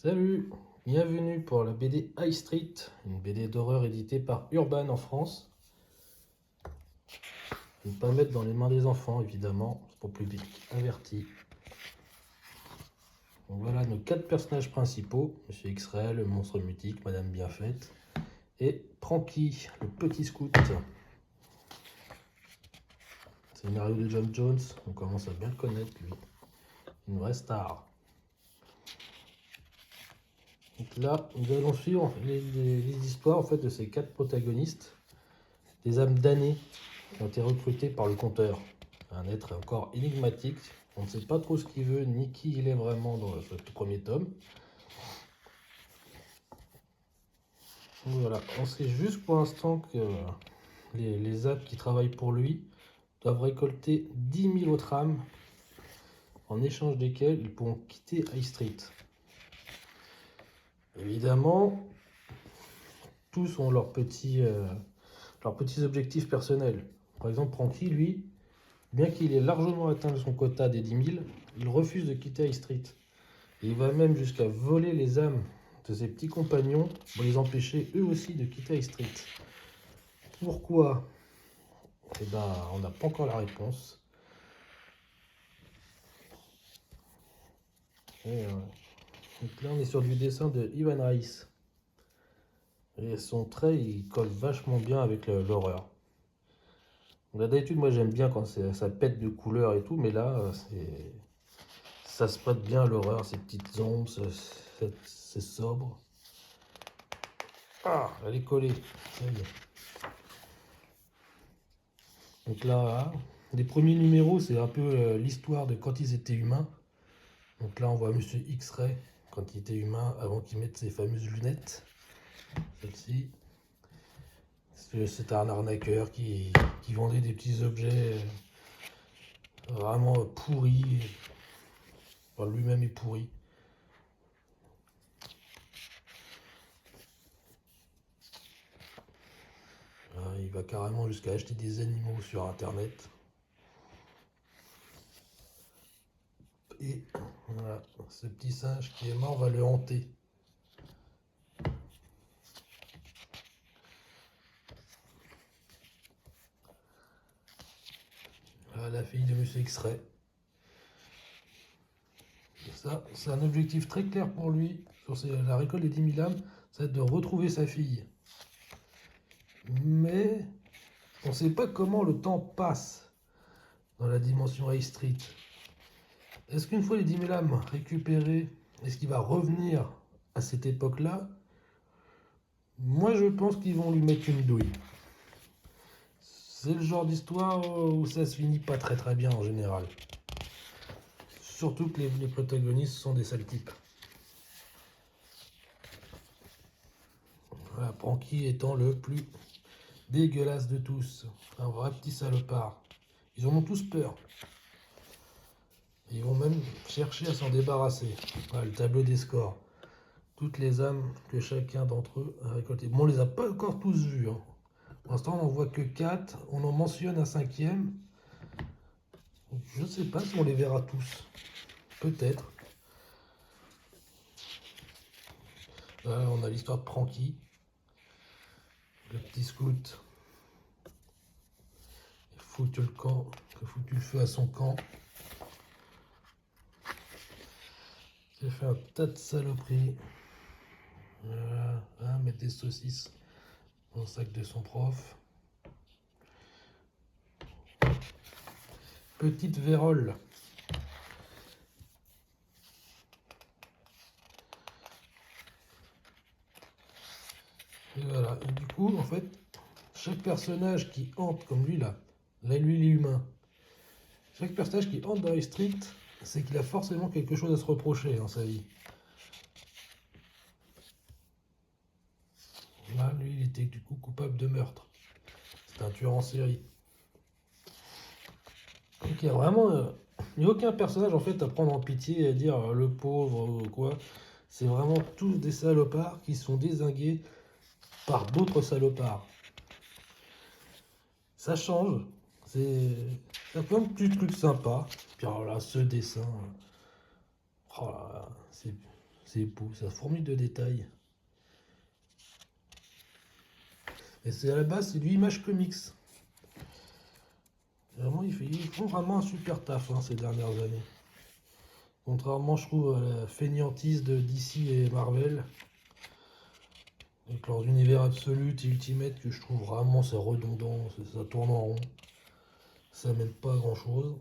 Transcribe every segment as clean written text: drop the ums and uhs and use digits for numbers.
Salut, bienvenue pour la BD High Street, une BD d'horreur éditée par Urban en France. Ne pas mettre dans les mains des enfants, évidemment, c'est pour public averti. Donc voilà nos 4 personnages principaux, Monsieur X-Ray, le monstre mutique, Madame Bienfaite, et Pranky, le petit scout. Scénario de John Jones, on commence à bien le connaître lui, une vraie star. Donc là, nous allons suivre les histoires en fait, de ces 4 protagonistes, des âmes damnées qui ont été recrutés par le compteur. Un être encore énigmatique. On ne sait pas trop ce qu'il veut ni qui il est vraiment dans ce premier tome. Donc voilà, on sait juste pour l'instant que les âmes qui travaillent pour lui doivent récolter 10 000 autres âmes en échange desquelles ils pourront quitter High Street. Évidemment, tous ont leurs petits objectifs personnels. Par exemple, Pranky, lui, bien qu'il ait largement atteint son quota des 10 000, il refuse de quitter High Street. Et il va même jusqu'à voler les âmes de ses petits compagnons pour les empêcher eux aussi de quitter High Street. Pourquoi? Eh ben, on n'a pas encore la réponse. Donc là, on est sur du dessin de Ivan Reis. Et son trait, il colle vachement bien avec l'horreur. D'habitude, moi j'aime bien quand ça pète de couleurs et tout, mais là, ça se prête bien à l'horreur, ces petites ombres, c'est sobre. Ah, elle est collée, ça y est. Donc là, les premiers numéros, c'est un peu l'histoire de quand ils étaient humains. Donc là, on voit Monsieur X-Ray quand il était humain, avant qu'il mette ses fameuses lunettes. Celle-ci. C'était un arnaqueur qui vendait des petits objets vraiment pourris. Enfin, lui-même est pourri. Il va carrément jusqu'à acheter des animaux sur Internet. Et voilà, ce petit singe qui est mort va le hanter. Voilà la fille de Monsieur X-Ray. Ça, c'est un objectif très clair pour lui sur la récolte des 10 000 âmes, c'est de retrouver sa fille. Mais on ne sait pas comment le temps passe dans la dimension High Street. Est-ce qu'une fois les 10 000 âmes récupérées, est-ce qu'il va revenir à cette époque-là? Moi, je pense qu'ils vont lui mettre une douille. C'est le genre d'histoire où ça se finit pas très très bien en général. Surtout que les protagonistes sont des sales types. Voilà, Pranky étant le plus dégueulasse de tous. Un vrai petit salopard. Ils en ont tous peur. Ils vont même chercher à s'en débarrasser. Voilà, le tableau des scores. Toutes les âmes que chacun d'entre eux a récoltées. Bon, on les a pas encore tous vus. Hein. Pour l'instant, on n'en voit que 4. On en mentionne un 5e. Je ne sais pas si on les verra tous. Peut-être. Là, on a l'histoire de Pranky. Le petit scout. Il a foutu le feu à son camp. Il a fait un tas de saloperies. Voilà, hein, mettre des saucisses dans le sac de son prof. Petite vérole. Et voilà. Et du coup, en fait, chaque personnage qui hante comme lui là, lui il est humain. Chaque personnage qui hante dans les Street, c'est qu'il a forcément quelque chose à se reprocher dans sa vie. Là, lui, il était du coup coupable de meurtre. C'est un tueur en série. Donc il y a vraiment... il n'y a aucun personnage en fait à prendre en pitié et à dire le pauvre ou quoi. C'est vraiment tous des salopards qui sont dézingués par d'autres salopards. Ça change. C'est plein de petits trucs sympas. Puis alors là, ce dessin... Oh là là, C'est beau, ça fourmille de détails. Et c'est à la base, c'est du Image Comics. Vraiment, ils font vraiment un super taf ces dernières années. Contrairement, je trouve, à la fainéantise de DC et Marvel. Avec leurs univers absolus et ultimate, que je trouve vraiment c'est redondant, ça tourne en rond. Ça mène pas à grand chose.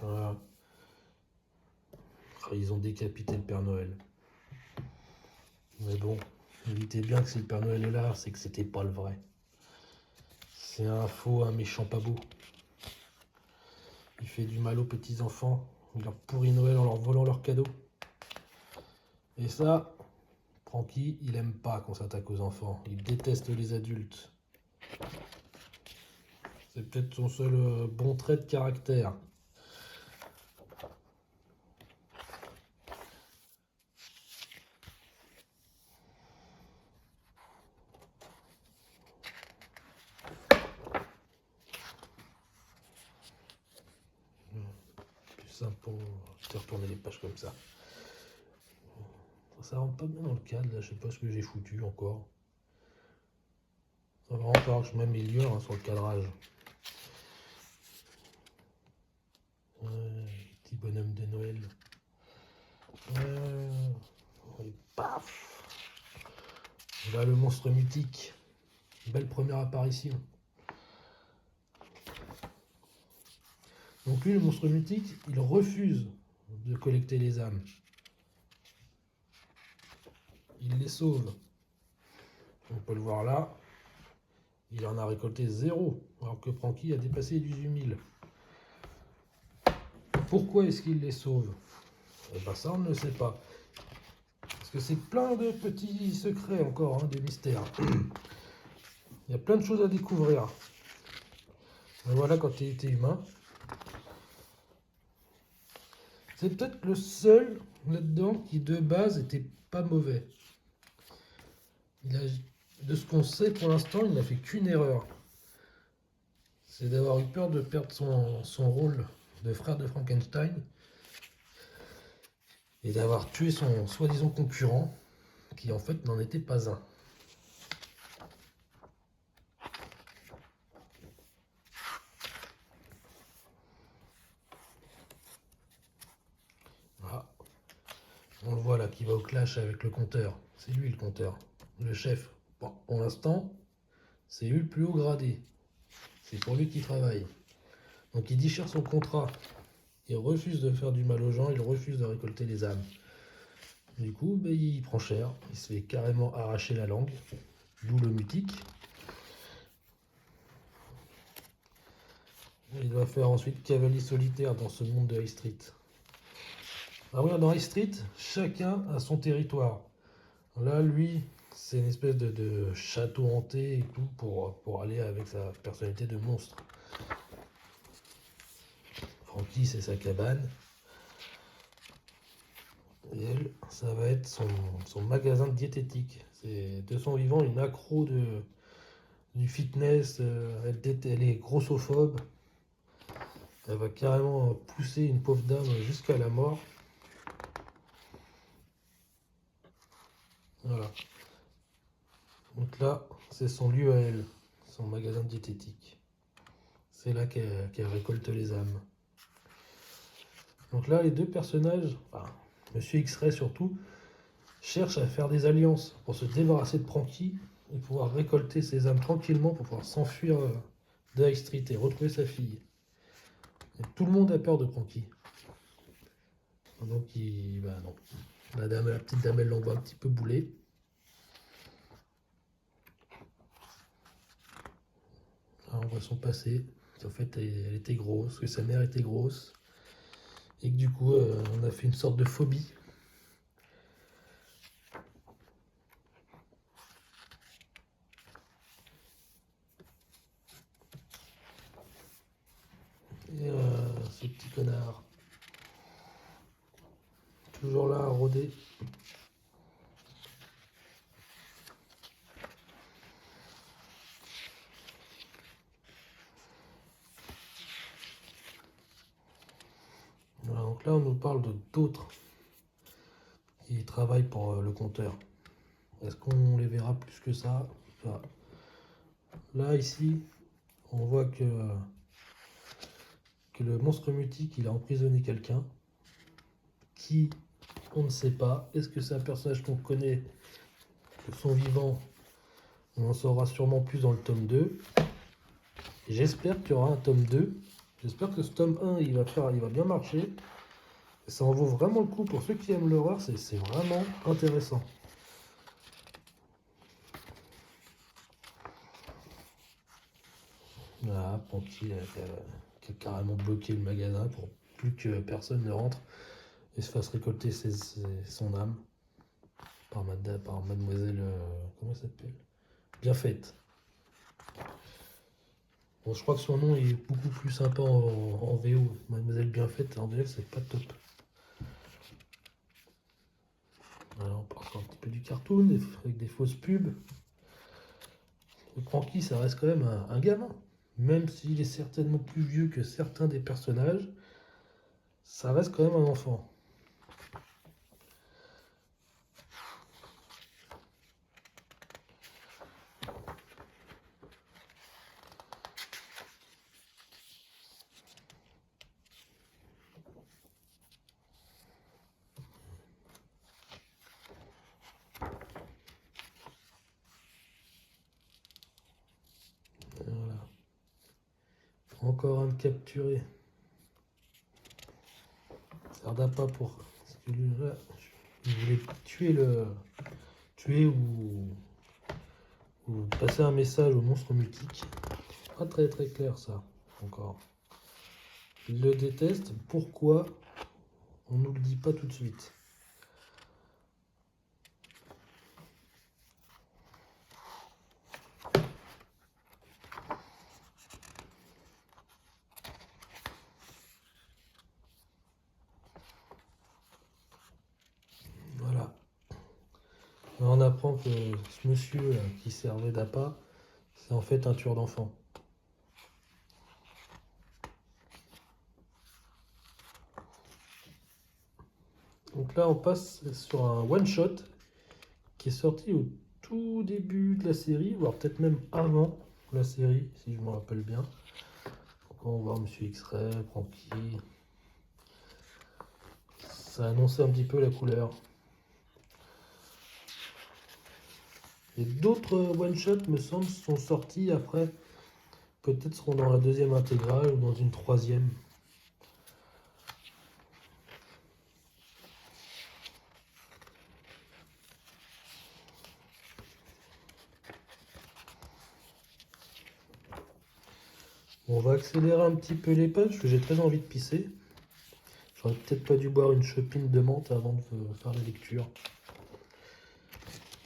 Voilà. Ils ont décapité le Père Noël. Mais bon, évitez bien que si le Père Noël est là, c'est que c'était pas le vrai. C'est un faux, un méchant pas beau. Il fait du mal aux petits enfants. Il leur pourrit Noël en leur volant leurs cadeaux. Et ça, Francky, il aime pas qu'on s'attaque aux enfants. Il déteste les adultes. C'est peut-être son seul bon trait de caractère. Plus simple pour faire retourner les pages comme ça. Ça rentre pas bien dans le cadre, là. Je sais pas ce que j'ai foutu encore. Ça va vraiment falloir que je m'améliore sur le cadrage. Petit bonhomme de Noël. Et paf. Là, le monstre mythique. Belle première apparition. Donc lui, le monstre mythique, il refuse de collecter les âmes. Il les sauve. On peut le voir là. Il en a récolté 0, alors que Francky a dépassé 18 000. Pourquoi est-ce qu'il les sauve? Eh bien ça, on ne le sait pas. Parce que c'est plein de petits secrets encore, de mystères. Il y a plein de choses à découvrir. Mais voilà, quand il était humain. C'est peut-être le seul là-dedans qui de base était pas mauvais. De ce qu'on sait pour l'instant, il n'a fait qu'une erreur. C'est d'avoir eu peur de perdre son rôle de frère de Frankenstein et d'avoir tué son soi-disant concurrent, qui en fait n'en était pas un. Voilà. On le voit là qui va au clash avec le compteur. C'est lui le compteur, le chef. Bon, pour l'instant, c'est lui le plus haut gradé. C'est pour lui qui travaille. Donc il déchire son contrat. Il refuse de faire du mal aux gens, il refuse de récolter les âmes. Du coup, il prend cher. Il se fait carrément arracher la langue. D'où le mutique. Il doit faire ensuite cavalier solitaire dans ce monde de High Street. Ah oui, dans High Street, chacun a son territoire. Là, lui, c'est une espèce de château hanté et tout pour aller avec sa personnalité de monstre. Francky, c'est sa cabane. Et elle, ça va être son magasin de diététique. C'est de son vivant une accro du fitness. Elle est grossophobe. Elle va carrément pousser une pauvre dame jusqu'à la mort. Voilà. Donc là, c'est son lieu à elle, son magasin de diététique. C'est là qu'elle récolte les âmes. Donc là, les deux personnages, enfin, Monsieur X-Ray surtout, cherchent à faire des alliances pour se débarrasser de Francky et pouvoir récolter ses âmes tranquillement pour pouvoir s'enfuir de High Street et retrouver sa fille. Et tout le monde a peur de Francky. Donc, non. La petite dame, elle l'envoie un petit peu bouler. Là, on voit son passé. En fait, elle était grosse, que sa mère était grosse. Et que du coup, on a fait une sorte de phobie. Et ce petit connard. Toujours là à rôder. Donc là, on nous parle de d'autres qui travaillent pour le compteur. Est-ce qu'on les verra plus que ça? Voilà. Là, ici, on voit que le monstre mutique, il a emprisonné quelqu'un. Qui, on ne sait pas. Est-ce que c'est un personnage qu'on connaît de son vivant? On en saura sûrement plus dans le tome 2. J'espère qu'il y aura un tome 2. J'espère que ce tome 1, il va bien marcher. Ça en vaut vraiment le coup pour ceux qui aiment l'horreur, c'est vraiment intéressant. Voilà, Panky qui a carrément bloqué le magasin pour plus que personne ne rentre et se fasse récolter son âme par mademoiselle, comment elle s'appelle? Bienfaite. Bon, je crois que son nom est beaucoup plus sympa en VO. Mademoiselle Bienfaite, en VF, c'est pas top. Alors, on part sur un petit peu du cartoon, avec des fausses pubs. Le Panky, ça reste quand même un gamin. Même s'il est certainement plus vieux que certains des personnages, ça reste quand même un enfant. Voilà. Encore un de capturé. Ça n'a pas pour. Celui-là, il voulait tuer ou passer un message au monstre mutique. Pas très très clair ça, encore. Il le déteste. Pourquoi? On nous le dit pas tout de suite. Voilà. On apprend que ce monsieur là, qui servait d'appât, c'est en fait un tueur d'enfants. Donc là, on passe sur un one-shot qui est sorti au tout début de la série, voire peut-être même avant la série, si je me rappelle bien. Donc on va voir Monsieur X-Ray, Panky. Ça annonçait un petit peu la couleur. Et d'autres one-shots, me semble, sont sortis après. Peut-être seront dans la deuxième intégrale ou dans une troisième. On va accélérer un petit peu les pages parce que j'ai très envie de pisser. J'aurais peut-être pas dû boire une chopine de menthe avant de faire la lecture.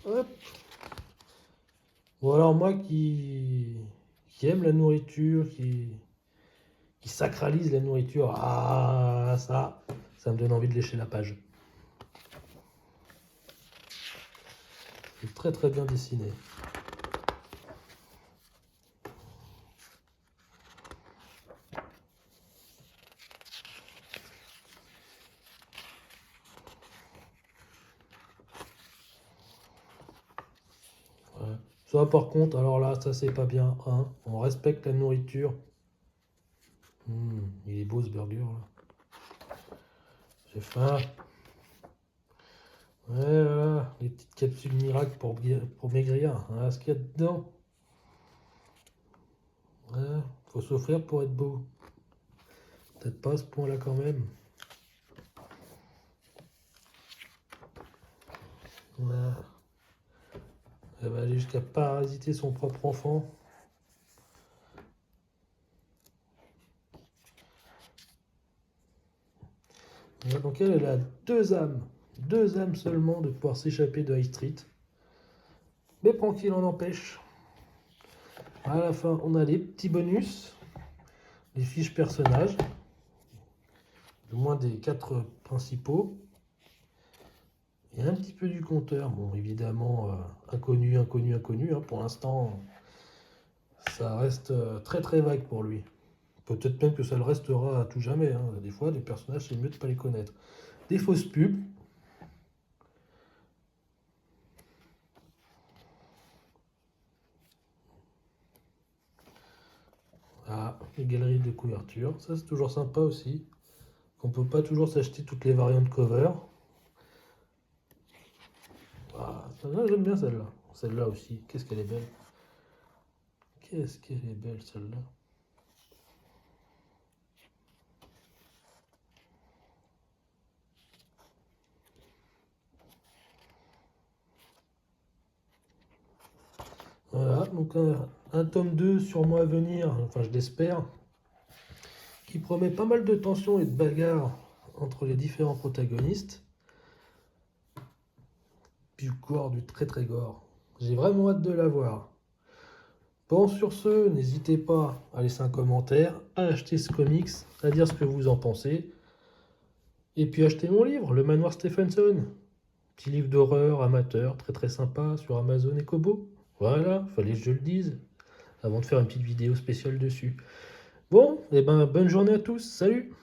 Hop. Bon alors moi qui aime la nourriture, qui sacralise la nourriture, ah ça me donne envie de lécher la page. C'est très très bien dessiné. Ouais. Ça par contre, alors là, ça c'est pas bien, hein. On respecte la nourriture. Il est beau ce burger là. J'ai faim. Ouais, voilà, les petites capsules miracles pour maigrir. Voilà ce qu'il y a dedans. Ouais, faut s'offrir pour être beau. Peut-être pas à ce point-là quand même. Voilà. Elle va aller jusqu'à parasiter son propre enfant. Voilà, donc elle a deux âmes. Deux âmes seulement de pouvoir s'échapper de High Street. Mais tranquille, on empêche. À la fin, on a les petits bonus. Les fiches personnages. Du moins des 4 principaux. Et un petit peu du compteur. Bon, évidemment, inconnu. Hein. Pour l'instant, ça reste très très vague pour lui. Peut-être même que ça le restera à tout jamais. Hein. Des fois, les personnages, c'est mieux de ne pas les connaître. Des fausses pubs. Ah, les galeries de couverture. Ça, c'est toujours sympa aussi. On peut pas toujours s'acheter toutes les variantes cover. Ah, celle-là, j'aime bien celle-là. Celle-là aussi. Qu'est-ce qu'elle est belle. Qu'est-ce qu'elle est belle, celle-là. Voilà, donc un tome 2 sûrement à venir, enfin je l'espère, qui promet pas mal de tension et de bagarres entre les différents protagonistes. Du gore, du très très gore. J'ai vraiment hâte de la voir. Bon, sur ce, n'hésitez pas à laisser un commentaire, à acheter ce comics, à dire ce que vous en pensez. Et puis acheter mon livre, Le Manoir Stephenson. Petit livre d'horreur amateur, très très sympa, sur Amazon et Kobo. Voilà, fallait que je le dise, avant de faire une petite vidéo spéciale dessus. Bon, et ben bonne journée à tous, salut!